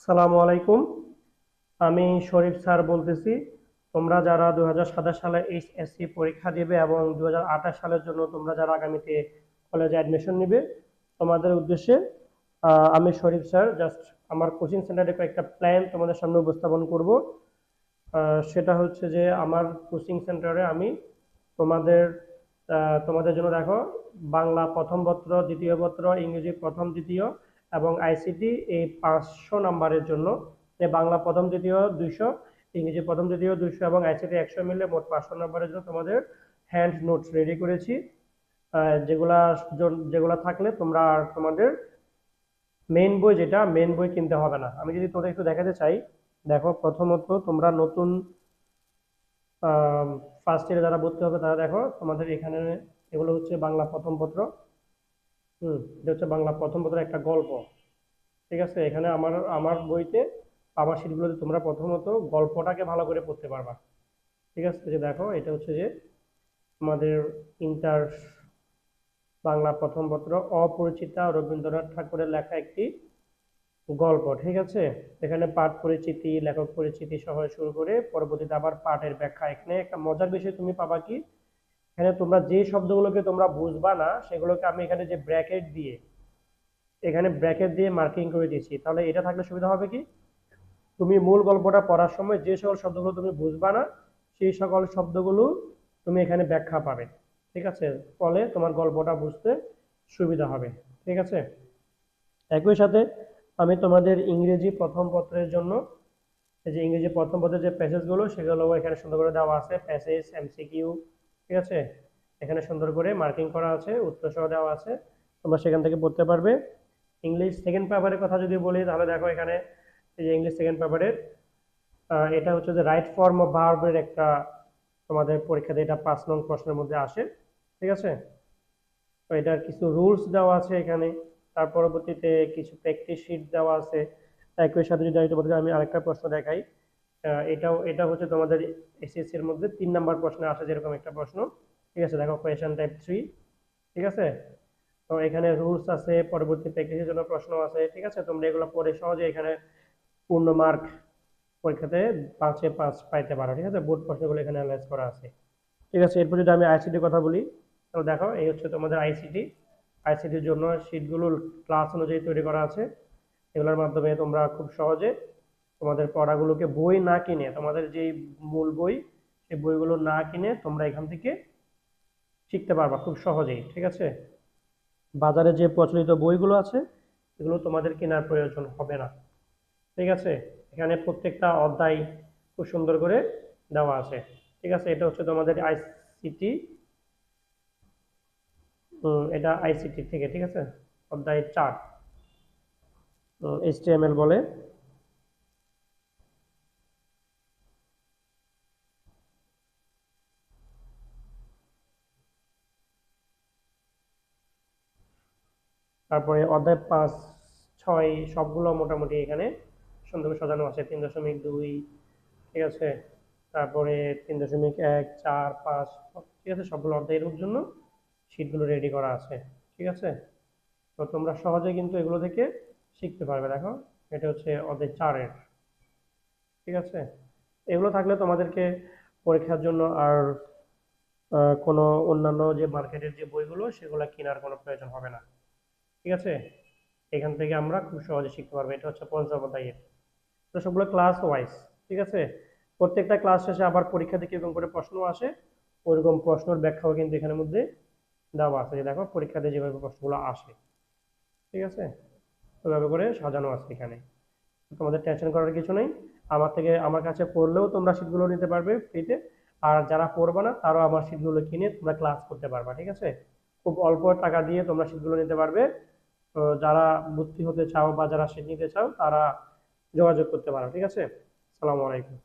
সালামু আলাইকুম। আমি শরীফ স্যার বলতেছি। তোমরা যারা 2027 সালে এইচএসসি পরীক্ষা দিবে এবং 2028 সালের জন্য তোমরা যারা আগামীতে কলেজে অ্যাডমিশন নিবে, তোমাদের উদ্দেশ্যে আমি শরীফ স্যার জাস্ট আমার কোচিং সেন্টারে কয়েকটা প্ল্যান তোমাদের সামনে উপস্থাপন করব। সেটা হচ্ছে যে আমার কোচিং সেন্টারে আমি তোমাদের তোমাদের জন্য দেখো, বাংলা প্রথম পত্র, দ্বিতীয় পত্র, ইংরেজি প্রথম দ্বিতীয় এবং আইসিটি এই 500 নাম্বারের জন্য, বাংলা প্রথম দ্বিতীয় 200, ইংরেজি প্রথম দ্বিতীয় 200 এবং আইসিটি 100 মিলে মোট 500 নাম্বারের জন্য তোমাদের হ্যান্ড নোটস রেডি করেছি। যেগুলা যেগুলা থাকলে তোমরা আর তোমাদের মেইন বই, যেটা মেইন বই কিনতে হবে না। আমি যদি তোমরা একটু দেখাতে চাই, দেখো প্রথমত তোমরা নতুন ফার্স্ট ইয়ারে যারা ভর্তি হবে তারা দেখো, তোমাদের এখানে এগুলো হচ্ছে বাংলা প্রথম পত্র। এটা হচ্ছে বাংলা প্রথম পত্রের একটা গল্প। ঠিক আছে, এখানে আমার আমার বইতে, আমার শীটগুলোতে তোমরা প্রথমত গল্পটাকে ভালো করে পড়তে পারবা। ঠিক আছে, যে দেখো এটা হচ্ছে যে তোমাদের ইন্টার বাংলা প্রথম পত্র, অপরিচিতা, রবীন্দ্রনাথ ঠাকুরের লেখা একটি গল্প। ঠিক আছে, এখানে পাঠ পরিচিতি, লেখক পরিচিতি সহ শুরু করে পরবর্তীতে আবার পাঠের ব্যাখ্যা। এখানে একটা মজার বিষয় তুমি পাবা কি, এখানে তোমরা যে শব্দগুলোকে তোমরা বুঝবা না সেগুলোকে আমি এখানে যে ব্র্যাকেট দিয়ে, এখানে ব্র্যাকেট দিয়ে মার্কিং করে দিয়েছি। তাহলে এটা থাকলে সুবিধা হবে কি, তুমি মূল গল্পটা পড়ার সময় যে সকল শব্দগুলো তুমি বুঝবা না সেই সকল শব্দগুলো তুমি এখানে ব্যাখ্যা পাবে। ঠিক আছে, ফলে তোমার গল্পটা বুঝতে সুবিধা হবে। ঠিক আছে, একই সাথে আমি তোমাদের ইংরেজি প্রথম পত্রের জন্য, এই যে ইংরেজি প্রথম পত্রের যে প্যাসেজগুলো সেগুলো এখানে সুন্দর করে দেওয়া আছে, প্যাসেজ, এমসিকিউ। ঠিক আছে, এখানে সুন্দর করে মার্কিং করা আছে, উত্তর সহ দেওয়া আছে, তোমরা সেখান থেকে পড়তে পারবে। ইংলিশ সেকেন্ড পেপারের কথা যদি বলি, তাহলে দেখো এখানে এই যে ইংলিশ সেকেন্ড পেপারের এটা হচ্ছে যে রাইট ফর্ম অফ ভার্বের একটা, তোমাদের পরীক্ষাতে এটা 5 নং প্রশ্নের মধ্যে আসে। ঠিক আছে, তো এটার কিছু রুলস দেওয়া আছে এখানে, তার পরবর্তীতে কিছু প্র্যাকটিস শিট দেওয়া আছে। একই সাথে যদি আমি আরেকটা প্রশ্ন দেখাই, এটা হচ্ছে তোমাদের এসএসসি এর মধ্যে 3 নাম্বার প্রশ্নে আসে যেরকম একটা প্রশ্ন। ঠিক আছে, দেখো কোয়েশ্চেন টাইপ 3। ঠিক আছে, তো এখানে রুলস আছে, পরবর্তী প্র্যাকটিসের জন্য প্রশ্ন আছে। ঠিক আছে, তোমরা এগুলো পড়ে সহজে এখানে পূর্ণ মার্ক পরীক্ষাতে 5-এ 5 পাইতে পারো। ঠিক আছে, বোর্ড প্রশ্নগুলো এখানে অ্যানালাইজ করা আছে। ঠিক আছে, এরপর যদি আমি আইসিটির কথা বলি, তো দেখো এই হচ্ছে তোমাদের আইসিটি। আইসিটির জন্য শিটগুলো ক্লাস অনুযায়ী তৈরি করা আছে। এগুলোর মাধ্যমে তোমরা খুব সহজে তোমাদের পড়াগুলোকে বই না কিনে, তোমাদের যে মূল বই সেই বইগুলো না কিনে তোমরা এখান থেকে শিখতে পারবা খুব সহজেই। ঠিক আছে, বাজারে যে প্রচলিত বইগুলো আছে এগুলো তোমাদের কেনার প্রয়োজন হবে না। ঠিক আছে, এখানে প্রত্যেকটা অধ্যায় খুব সুন্দর করে দেওয়া আছে। ঠিক আছে, এটা হচ্ছে তোমাদের আইসিটি, এটা আইসিটি থেকে। ঠিক আছে, অধ্যায় 4 এইচটিএমএল বলে। তারপরে অধ্যায় 5-6 সবগুলো মোটামুটি এখানে সুন্দর করে সাজানো আছে। 3.2, ঠিক আছে, তারপরে 3.1, 4, 5, ঠিক আছে, সবগুলো অধ্যায়ের জন্য শীটগুলো রেডি করা আছে। ঠিক আছে, তো তোমরা সহজে কিন্তু এগুলো থেকে শিখতে পারবে। দেখো এটা হচ্ছে অধ্যায় 4-এর। ঠিক আছে, এগুলো থাকলে তোমাদেরকে পরীক্ষার জন্য আর কোনো অন্যান্য যে মার্কেটের যে বইগুলো সেগুলো কেনার কোনো প্রয়োজন হবে না। ঠিক আছে, এখান থেকে আমরা খুব সহজে শিখতে পারবো। এটা হচ্ছে পঞ্চম অধ্যায়ের, তো সবগুলো ক্লাস ওয়াইজ। ঠিক আছে, প্রত্যেকটা ক্লাস শেষে আবার পরীক্ষা থেকে এরকম করে প্রশ্ন আসে, ওইরকম প্রশ্নের ব্যাখ্যাও কিন্তু এখানের মধ্যে দেওয়া আছে। দেখো পরীক্ষাতে যেভাবে প্রশ্নগুলো আসে। ঠিক আছে, ওইভাবে করে সাজানো আছে এখানে, তোমাদের টেনশন করার কিছু নেই। আমার কাছে পড়লেও তোমরা শীটগুলো নিতে পারবে ফ্রিতে, আর যারা পড়বে না তারাও আমার শীটগুলো কিনে তোমরা ক্লাস করতে পারবা। ঠিক আছে, খুব অল্প টাকা দিয়ে তোমরা শীটগুলো নিতে পারবে। তো যারা ভর্তি হতে চাও বা যারা শীট নিতে চাও তারা যোগাযোগ করতে পারো। ঠিক আছে, আসসালামু আলাইকুম।